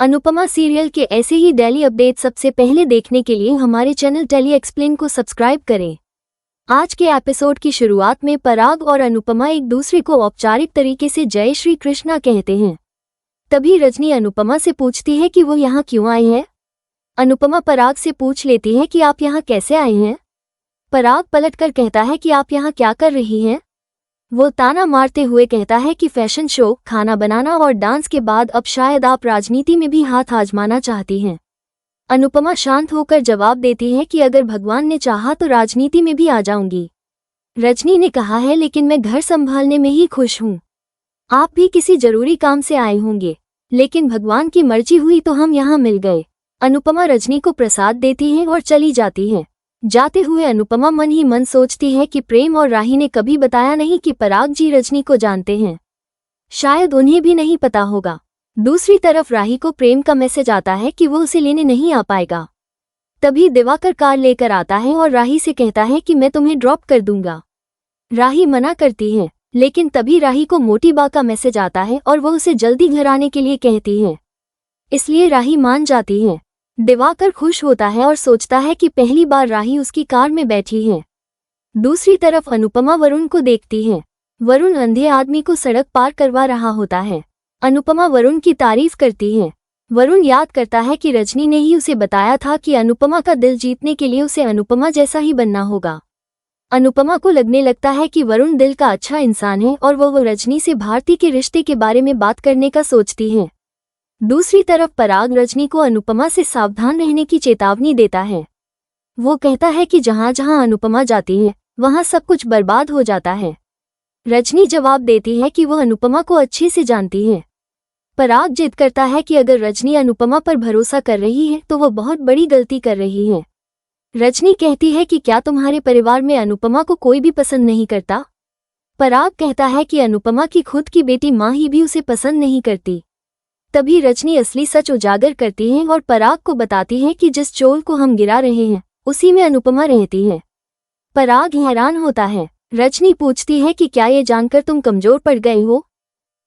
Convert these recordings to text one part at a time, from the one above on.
Anupama serial के ऐसे ही daily update सबसे पहले देखने के लिए हमारे चैनल टेली एक्सप्लेन को सब्सक्राइब करें। आज के एपिसोड की शुरुआत में पराग और अनुपमा एक दूसरे को औपचारिक तरीके से जय श्री कृष्णा कहते हैं। तभी रजनी अनुपमा से पूछती है कि वो यहाँ क्यों आई है। अनुपमा पराग से पूछ लेती है कि आप यहाँ कैसे आए हैं। पराग पलटकर कहता है कि आप यहाँ क्या कर रही हैं। वो ताना मारते हुए कहता है कि फैशन शो, खाना बनाना और डांस के बाद अब शायद आप राजनीति में भी हाथ आजमाना चाहती हैं। अनुपमा शांत होकर जवाब देती है कि अगर भगवान ने चाहा तो राजनीति में भी आ जाऊंगी। रजनी ने कहा है लेकिन मैं घर संभालने में ही खुश हूँ। आप भी किसी जरूरी काम से आए होंगे, लेकिन भगवान की मर्जी हुई तो हम यहाँ मिल गए। अनुपमा रजनी को प्रसाद देती है और चली जाती है। जाते हुए अनुपमा मन ही मन सोचती है कि प्रेम और राही ने कभी बताया नहीं कि पराग जी रजनी को जानते हैं। शायद उन्हें भी नहीं पता होगा। दूसरी तरफ राही को प्रेम का मैसेज आता है कि वो उसे लेने नहीं आ पाएगा। तभी दिवाकर कार लेकर आता है और राही से कहता है कि मैं तुम्हें ड्रॉप कर दूंगा। राही मना करती है, लेकिन तभी राही को मोटी बा का मैसेज आता है और वो उसे जल्दी घर आने के लिए कहती है, इसलिए राही मान जाती है। दिवाकर खुश होता है और सोचता है कि पहली बार राही उसकी कार में बैठी है। दूसरी तरफ अनुपमा वरुण को देखती है। वरुण अंधे आदमी को सड़क पार करवा रहा होता है। अनुपमा वरुण की तारीफ करती है। वरुण याद करता है कि रजनी ने ही उसे बताया था कि अनुपमा का दिल जीतने के लिए उसे अनुपमा जैसा ही बनना होगा। अनुपमा को लगने लगता है कि वरुण दिल का अच्छा इंसान है और वो रजनी से भारती के रिश्ते के बारे में बात करने का सोचती है। दूसरी तरफ पराग रजनी को अनुपमा से सावधान रहने की चेतावनी देता है। वो कहता है कि जहां जहां अनुपमा जाती है वहां सब कुछ बर्बाद हो जाता है। रजनी जवाब देती है कि वो अनुपमा को अच्छे से जानती है। पराग जिद करता है कि अगर रजनी अनुपमा पर भरोसा कर रही है तो वो बहुत बड़ी गलती कर रही है। रजनी कहती है कि क्या तुम्हारे परिवार में अनुपमा को कोई भी पसंद नहीं करता। पराग कहता है कि अनुपमा की खुद की बेटी माँ ही भी उसे पसंद नहीं करती। तभी रजनी असली सच उजागर करती है और पराग को बताती है कि जिस चोल को हम गिरा रहे हैं उसी में अनुपमा रहती है। पराग हैरान होता है। रजनी पूछती है कि क्या ये जानकर तुम कमजोर पड़ गए हो।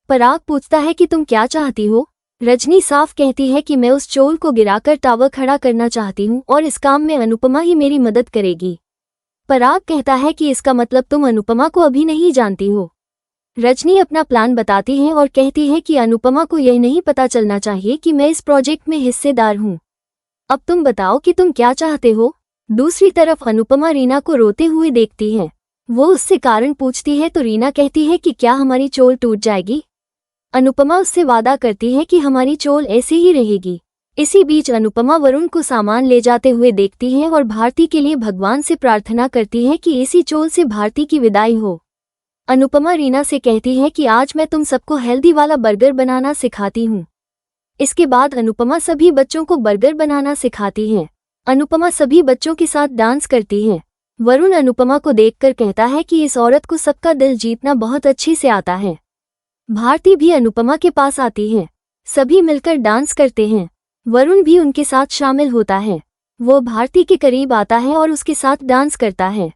पराग पूछता है कि तुम क्या चाहती हो। रजनी साफ कहती है कि मैं उस चोल को गिराकर टावर खड़ा करना चाहती हूँ और इस काम में अनुपमा ही मेरी मदद करेगी। पराग कहता है कि इसका मतलब तुम अनुपमा को अभी नहीं जानती हो। रजनी अपना प्लान बताती है और कहती है कि अनुपमा को यह नहीं पता चलना चाहिए कि मैं इस प्रोजेक्ट में हिस्सेदार हूँ। अब तुम बताओ कि तुम क्या चाहते हो। दूसरी तरफ अनुपमा रीना को रोते हुए देखती है। वो उससे कारण पूछती है तो रीना कहती है कि क्या हमारी चोल टूट जाएगी। अनुपमा उससे वादा करती है कि हमारी चोल ऐसे ही रहेगी। इसी बीच अनुपमा वरुण को सामान ले जाते हुए देखती है और भारती के लिए भगवान से प्रार्थना करती है कि इसी चोल से भारती की विदाई हो। अनुपमा रीना से कहती है कि आज मैं तुम सबको हेल्दी वाला बर्गर बनाना सिखाती हूँ। इसके बाद अनुपमा सभी बच्चों को बर्गर बनाना सिखाती है। अनुपमा सभी बच्चों के साथ डांस करती है। वरुण अनुपमा को देखकर कहता है कि इस औरत को सबका दिल जीतना बहुत अच्छे से आता है। भारती भी अनुपमा के पास आती है। सभी मिलकर डांस करते हैं। वरुण भी उनके साथ शामिल होता है। वो भारती के करीब आता है और उसके साथ डांस करता है।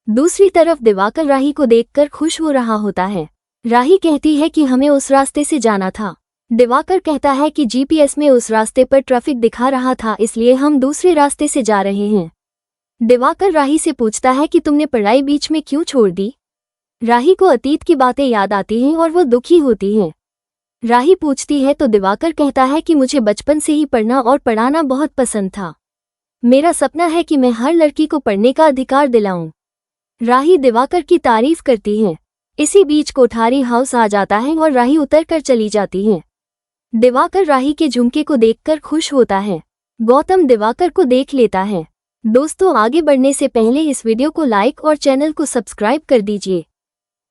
दूसरी तरफ दिवाकर राही को देखकर खुश हो रहा होता है। राही कहती है कि हमें उस रास्ते से जाना था। दिवाकर कहता है कि जीपीएस में उस रास्ते पर ट्रैफिक दिखा रहा था, इसलिए हम दूसरे रास्ते से जा रहे हैं। दिवाकर राही से पूछता है कि तुमने पढ़ाई बीच में क्यों छोड़ दी। राही को अतीत की बातें याद आती हैं और वो दुखी होती है। राही पूछती है तो दिवाकर कहता है कि मुझे बचपन से ही पढ़ना और पढ़ाना बहुत पसंद था। मेरा सपना है कि मैं हर लड़की को पढ़ने का अधिकार दिलाऊं। राही दिवाकर की तारीफ करती है। इसी बीच कोठारी हाउस आ जाता है और राही उतरकर चली जाती है। दिवाकर राही के झुमके को देखकर खुश होता है। गौतम दिवाकर को देख लेता है। दोस्तों, आगे बढ़ने से पहले इस वीडियो को लाइक और चैनल को सब्सक्राइब कर दीजिए।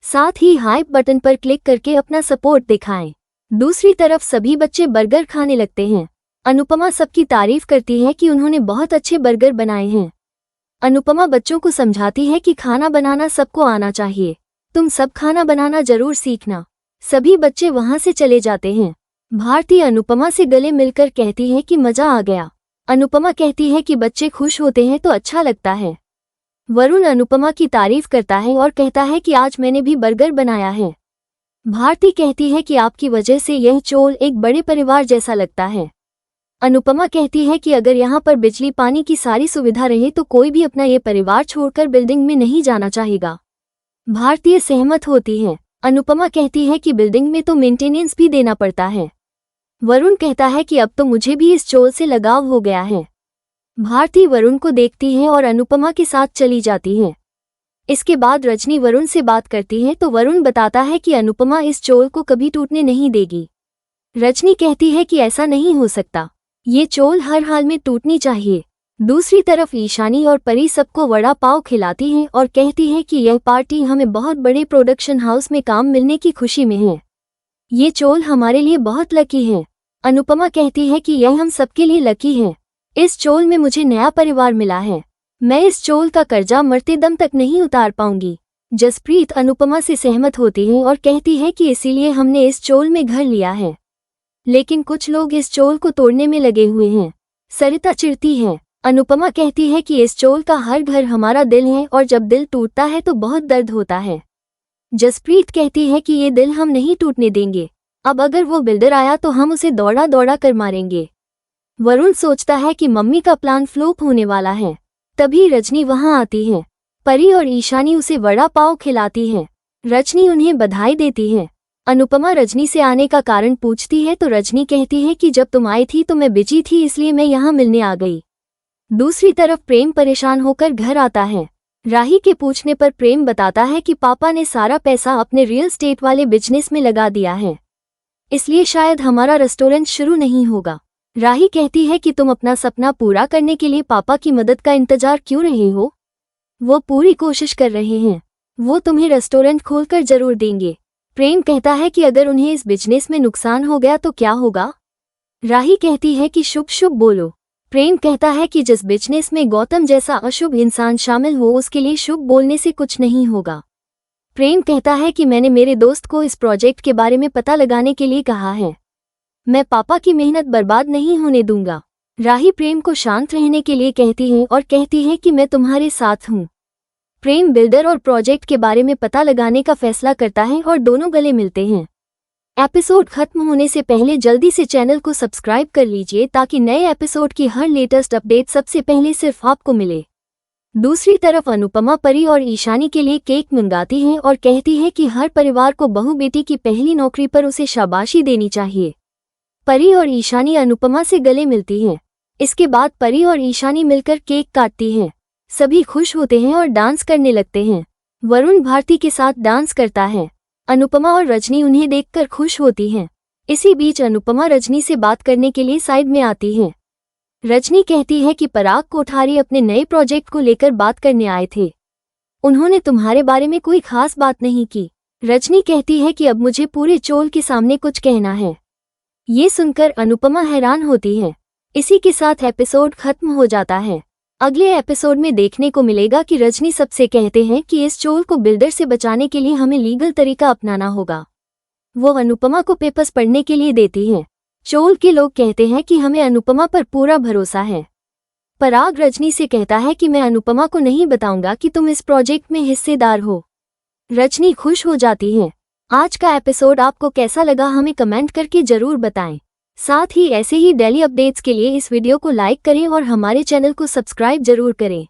साथ ही हाइप बटन पर क्लिक करके अपना सपोर्ट दिखाएं। दूसरी तरफ सभी बच्चे बर्गर खाने लगते हैं। अनुपमा सबकी तारीफ करती है कि उन्होंने बहुत अच्छे बर्गर बनाए हैं। अनुपमा बच्चों को समझाती है कि खाना बनाना सबको आना चाहिए। तुम सब खाना बनाना जरूर सीखना। सभी बच्चे वहां से चले जाते हैं। भारती अनुपमा से गले मिलकर कहती है कि मजा आ गया। अनुपमा कहती है कि बच्चे खुश होते हैं तो अच्छा लगता है। वरुण अनुपमा की तारीफ करता है और कहता है कि आज मैंने भी बर्गर बनाया है। भारती कहती है कि आपकी वजह से यह चोल एक बड़े परिवार जैसा लगता है। अनुपमा कहती है कि अगर यहाँ पर बिजली पानी की सारी सुविधा रहे तो कोई भी अपना ये परिवार छोड़कर बिल्डिंग में नहीं जाना चाहेगा। भारती सहमत होती है। अनुपमा कहती है कि बिल्डिंग में तो मेंटेनेंस भी देना पड़ता है। वरुण कहता है कि अब तो मुझे भी इस चोल से लगाव हो गया है। भारती वरुण को देखती है और अनुपमा के साथ चली जाती है। इसके बाद रजनी वरुण से बात करती है तो वरुण बताता है कि अनुपमा इस चोल को कभी टूटने नहीं देगी। रजनी कहती है कि ऐसा नहीं हो सकता, ये चोल हर हाल में टूटनी चाहिए। दूसरी तरफ ईशानी और परी सबको वड़ा पाव खिलाती हैं और कहती है कि यह पार्टी हमें बहुत बड़े प्रोडक्शन हाउस में काम मिलने की खुशी में है। ये चोल हमारे लिए बहुत लकी है। अनुपमा कहती है कि यह हम सबके लिए लकी है। इस चोल में मुझे नया परिवार मिला है। मैं इस चोल का कर्जा मरते दम तक नहीं उतार पाऊंगी। जसप्रीत अनुपमा से सहमत होती है और कहती है कि इसीलिए हमने इस चोल में घर लिया है, लेकिन कुछ लोग इस चोल को तोड़ने में लगे हुए हैं। सरिता चिढ़ती है। अनुपमा कहती है कि इस चोल का हर घर हमारा दिल है और जब दिल टूटता है तो बहुत दर्द होता है। जसप्रीत कहती है कि ये दिल हम नहीं टूटने देंगे। अब अगर वो बिल्डर आया तो हम उसे दौड़ा दौड़ा कर मारेंगे। वरुण सोचता है कि मम्मी का प्लान फ्लॉप होने वाला है। तभी रजनी वहां आती है। परी और ईशानी उसे वड़ा पाव खिलाती है। रजनी उन्हें बधाई देती है। अनुपमा रजनी से आने का कारण पूछती है तो रजनी कहती है कि जब तुम आई थी तो मैं बिजी थी, इसलिए मैं यहाँ मिलने आ गई। दूसरी तरफ प्रेम परेशान होकर घर आता है। राही के पूछने पर प्रेम बताता है कि पापा ने सारा पैसा अपने रियल स्टेट वाले बिजनेस में लगा दिया है, इसलिए शायद हमारा रेस्टोरेंट शुरू नहीं होगा। राही कहती है कि तुम अपना सपना पूरा करने के लिए पापा की मदद का इंतजार क्यों रहे हो? वो पूरी कोशिश कर रहे हैं। वो तुम्हें रेस्टोरेंट खोलकर जरूर देंगे। प्रेम कहता है कि अगर उन्हें इस बिजनेस में नुकसान हो गया तो क्या होगा? राही कहती है कि शुभ शुभ बोलो। प्रेम कहता है कि जिस बिजनेस में गौतम जैसा अशुभ इंसान शामिल हो उसके लिए शुभ बोलने से कुछ नहीं होगा। प्रेम कहता है कि मैंने मेरे दोस्त को इस प्रोजेक्ट के बारे में पता लगाने के लिए कहा है। मैं पापा की मेहनत बर्बाद नहीं होने दूंगा। राही प्रेम को शांत रहने के लिए कहती है और कहती है कि मैं तुम्हारे साथ हूँ। प्रेम बिल्डर और प्रोजेक्ट के बारे में पता लगाने का फैसला करता है और दोनों गले मिलते हैं। एपिसोड खत्म होने से पहले जल्दी से चैनल को सब्सक्राइब कर लीजिए ताकि नए एपिसोड की हर लेटेस्ट अपडेट सबसे पहले सिर्फ आपको मिले। दूसरी तरफ अनुपमा परी और ईशानी के लिए केक मंगाती है और कहती है कि हर परिवार को बहू बेटी की पहली नौकरी पर उसे शाबाशी देनी चाहिए। परी और ईशानी अनुपमा से गले मिलती हैं। इसके बाद परी और ईशानी मिलकर केक काटती हैं। सभी खुश होते हैं और डांस करने लगते हैं। वरुण भारती के साथ डांस करता है। अनुपमा और रजनी उन्हें देखकर खुश होती हैं। इसी बीच अनुपमा रजनी से बात करने के लिए साइड में आती है। रजनी कहती है कि पराग कोठारी अपने नए प्रोजेक्ट को लेकर बात करने आए थे। उन्होंने तुम्हारे बारे में कोई खास बात नहीं की। रजनी कहती है कि अब मुझे पूरे चोल के सामने कुछ कहना है। ये सुनकर अनुपमा हैरान होती है। इसी के साथ एपिसोड खत्म हो जाता है। अगले एपिसोड में देखने को मिलेगा कि रजनी सबसे कहते हैं कि इस चोल को बिल्डर से बचाने के लिए हमें लीगल तरीका अपनाना होगा। वो अनुपमा को पेपर्स पढ़ने के लिए देती हैं। चोल के लोग कहते हैं कि हमें अनुपमा पर पूरा भरोसा है। पराग रजनी से कहता है कि मैं अनुपमा को नहीं बताऊंगा कि तुम इस प्रोजेक्ट में हिस्सेदार हो। रजनी खुश हो जाती है। आज का एपिसोड आपको कैसा लगा हमें कमेंट करके जरूर बताएं। साथ ही ऐसे ही डेली अपडेट्स के लिए इस वीडियो को लाइक करें और हमारे चैनल को सब्सक्राइब जरूर करें।